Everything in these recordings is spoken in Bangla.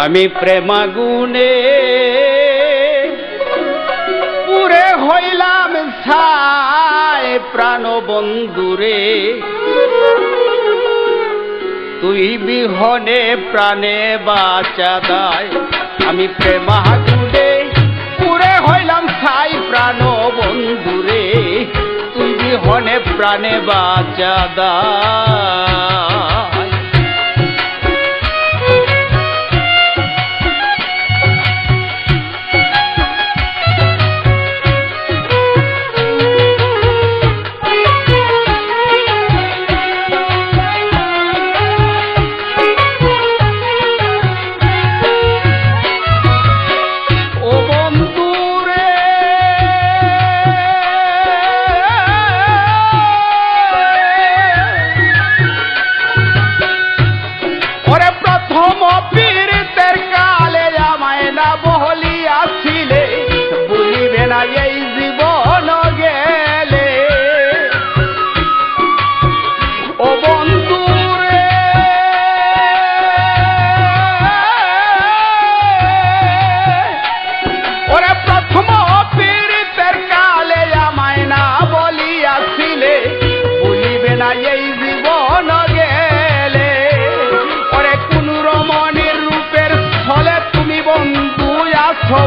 আমি প্রেমাগুনে পুরে হইলাম ছাই প্রাণ বন্ধুরে, তুই বিহনে প্রাণে বাঁচা দায়। আমি প্রেমাগুনে পুরে হইলাম ছাই প্রাণ বন্ধুরে, তুই বিহনে প্রাণে বাঁচা দায়।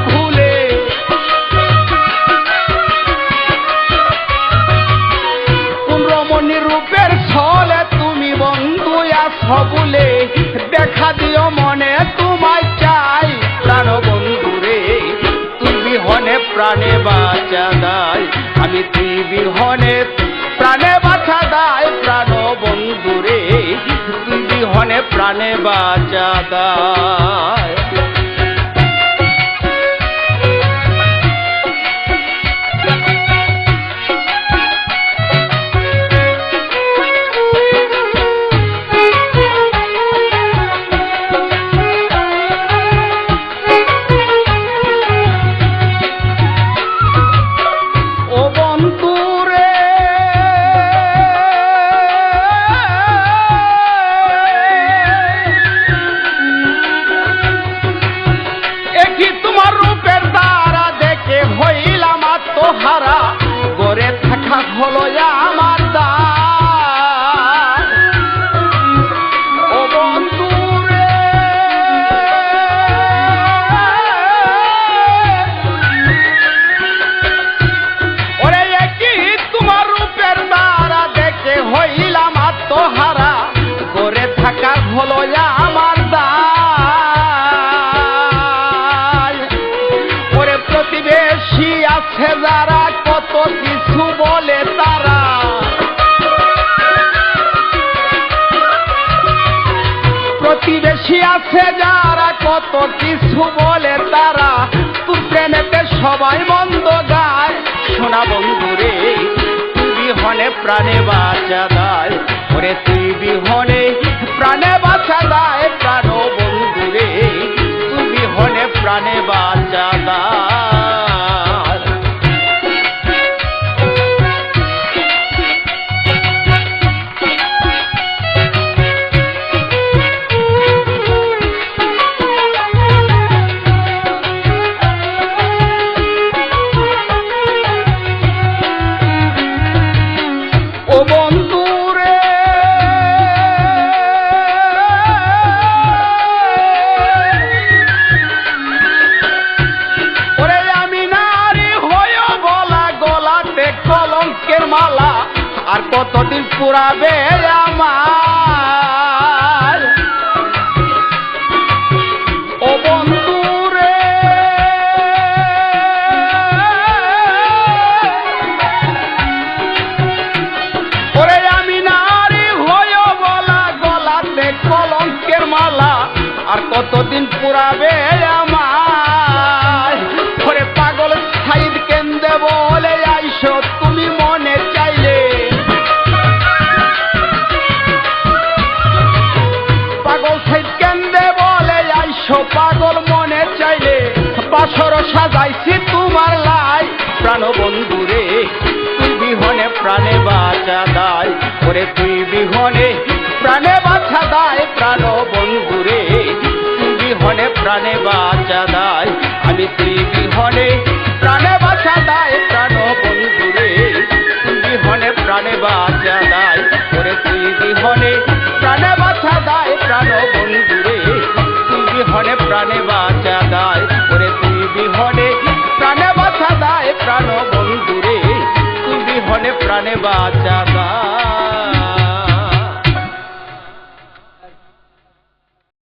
ভুলে কোন রমণীর রূপের ছলে তুমি বন্ধু আছো ভুলে, দেখা দিও মনে তোমায় চাই প্রাণ বন্ধুরে, তুই বিহনে প্রাণে বাঁচা দায়। আমি তুই বিহনে প্রাণে বাঁচা দায় প্রাণ বন্ধুরে, তুই বিহনে প্রাণে বাঁচা দায়। গড়ে থাকা হলো আমার দায়। ও বন্ধুরে ওরে একই তোমার রূপের দ্বারা দেখে হইলাম আত্মহারা, গড়ে থাকা হলো আমার দায়। ওরে প্রতিবেশী আছে যারা কত কিছু বলে তারা, প্রতিবেশী আছে যারা কত কিছু বলে তারা, তুই প্রেমেতে সবাই মন্দ গায়। শোনা বন্ধুরে তুই বিহনে প্রাণে বাঁচা দায়, ওরে তুই বিহনে প্রাণে বাঁচা দায় প্রাণ বন্ধুরে, তুই বিহনে প্রাণে বাঁচা দায়। মালা আর কতদিন পুরাবে আমার, ও বন্ধুরে ওরে আমি নারী হয়ে বলা গলাতে কলঙ্কের মালা আর কতদিন পুরাবে আমার। ওরে পাগল সাইদ কেন্দ্রে বলে আইসো তুমি মনে চাইলে, বছর সাজাইছি তোমার লাই প্রাণ বন্ধুরে তুই বিহনে প্রাণে বাঁচা দায় ওরে তুই বিহনে প্রাণে বাঁচা দায় প্রাণ বন্ধুরে তুই বিহনে প্রাণে বাঁচা দায় আমি তুই বিহনে প্রাণে বাঁচা দায় প্রাণ বন্ধুরে তুই বিহনে প্রাণে বাঁচা দায় ওরে তুই বিহনে প্রাণে বাঁচা দায় প্রাণ বন্ধুরে তুই বিহনে প্রাণে বাঁচা দায় ওরে তুই বিহনে প্রাণে বাঁচা দায় প্রাণ বন্ধুরে তুই বিহনে প্রাণে বাঁচা